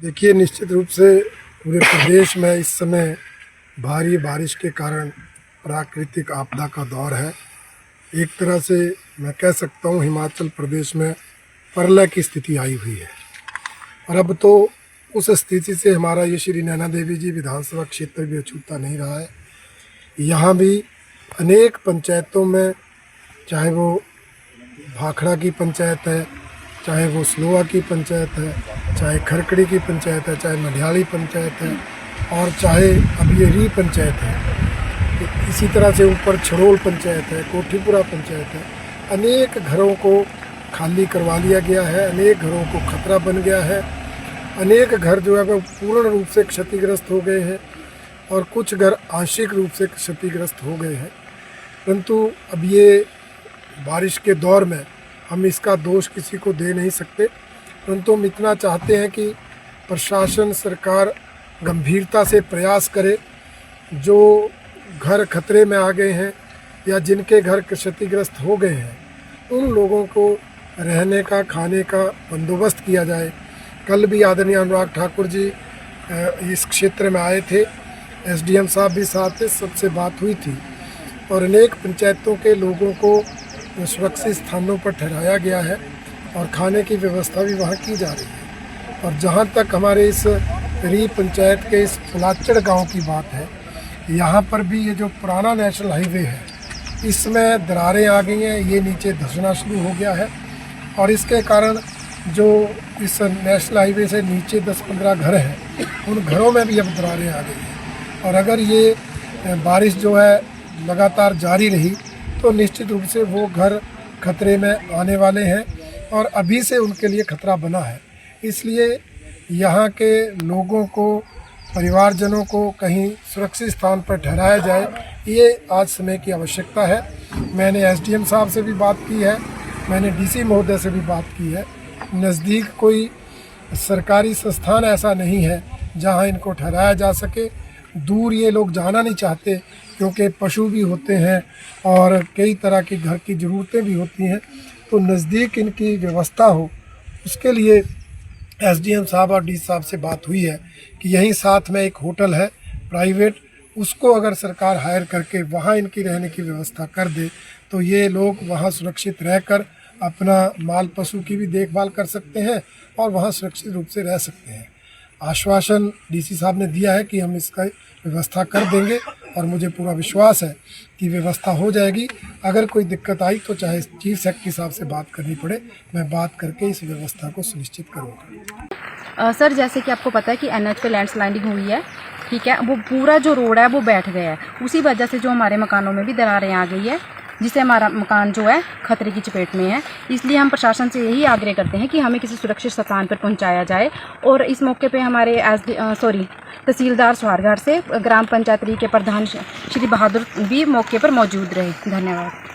देखिए, निश्चित रूप से पूरे प्रदेश में इस समय भारी बारिश के कारण प्राकृतिक आपदा का दौर है। एक तरह से मैं कह सकता हूँ हिमाचल प्रदेश में प्रलय की स्थिति आई हुई है और अब तो उस स्थिति से हमारा ये श्री नैना देवी जी विधानसभा क्षेत्र भी अछूता नहीं रहा है। यहाँ भी अनेक पंचायतों में, चाहे वो भाखड़ा की पंचायत है, चाहे वो स्लोआ की पंचायत है, चाहे खरकड़ी की पंचायत है, चाहे मढ़ियाली पंचायत है और चाहे अब ये री पंचायत है, इसी तरह से ऊपर छड़ोल पंचायत है, कोठीपुरा पंचायत है। अनेक घरों को खाली करवा लिया गया है, अनेक घरों को खतरा बन गया है, अनेक घर जो है वो पूर्ण रूप से क्षतिग्रस्त हो गए हैं और कुछ घर आंशिक रूप से क्षतिग्रस्त हो गए हैं। परंतु अब ये बारिश के दौर में हम इसका दोष किसी को दे नहीं सकते, परंतु हम इतना चाहते हैं कि प्रशासन, सरकार गंभीरता से प्रयास करे। जो घर खतरे में आ गए हैं या जिनके घर क्षतिग्रस्त हो गए हैं, उन लोगों को रहने का, खाने का बंदोबस्त किया जाए। कल भी आदरणीय अनुराग ठाकुर जी इस क्षेत्र में आए थे, एसडीएम साहब भी साथ थे, सबसे बात हुई थी और अनेक पंचायतों के लोगों को सुरक्षित स्थानों पर ठहराया गया है और खाने की व्यवस्था भी वहाँ की जा रही है। और जहाँ तक हमारे इस री पंचायत के इस फुलाचड़ गांव की बात है, यहाँ पर भी ये जो पुराना नेशनल हाईवे है, इसमें दरारें आ गई हैं, ये नीचे धंसना शुरू हो गया है और इसके कारण जो इस नेशनल हाईवे से नीचे 10-15 घर हैं, उन घरों में भी अब दरारें आ गई हैं। और अगर ये बारिश जो है लगातार जारी रही तो निश्चित रूप से वो घर खतरे में आने वाले हैं और अभी से उनके लिए खतरा बना है। इसलिए यहाँ के लोगों को, परिवारजनों को कहीं सुरक्षित स्थान पर ठहराया जाए, ये आज समय की आवश्यकता है। मैंने एसडीएम साहब से भी बात की है, मैंने डीसी महोदय से भी बात की है। नज़दीक कोई सरकारी संस्थान ऐसा नहीं है जहाँ इनको ठहराया जा सके। दूर ये लोग जाना नहीं चाहते क्योंकि पशु भी होते हैं और कई तरह की घर की ज़रूरतें भी होती हैं, तो नज़दीक इनकी व्यवस्था हो, उसके लिए एसडीएम साहब और डी साहब से बात हुई है कि यहीं साथ में एक होटल है प्राइवेट, उसको अगर सरकार हायर करके वहाँ इनकी रहने की व्यवस्था कर दे तो ये लोग वहाँ सुरक्षित रहकर अपना माल पशु की भी देखभाल कर सकते हैं और वहाँ सुरक्षित रूप से रह सकते हैं। आश्वासन डीसी साहब ने दिया है कि हम इसका व्यवस्था कर देंगे और मुझे पूरा विश्वास है कि व्यवस्था हो जाएगी। अगर कोई दिक्कत आई तो चाहे चीफ सेक्रेटरी साहब से बात करनी पड़े, मैं बात करके इस व्यवस्था को सुनिश्चित करूँगा। सर, जैसे कि आपको पता है कि एनएच पे लैंडस्लाइडिंग हुई है, ठीक है, वो पूरा जो रोड है वो बैठ गया है। उसी वजह से जो हमारे मकानों में भी दरारें आ गई है, जिससे हमारा मकान जो है खतरे की चपेट में है। इसलिए हम प्रशासन से यही आग्रह करते हैं कि हमें किसी सुरक्षित स्थान पर पहुंचाया जाए। और इस मौके पे हमारे तहसीलदार स्वारघाट से ग्राम पंचायत री के प्रधान श्री बहादुर भी मौके पर मौजूद रहे। धन्यवाद।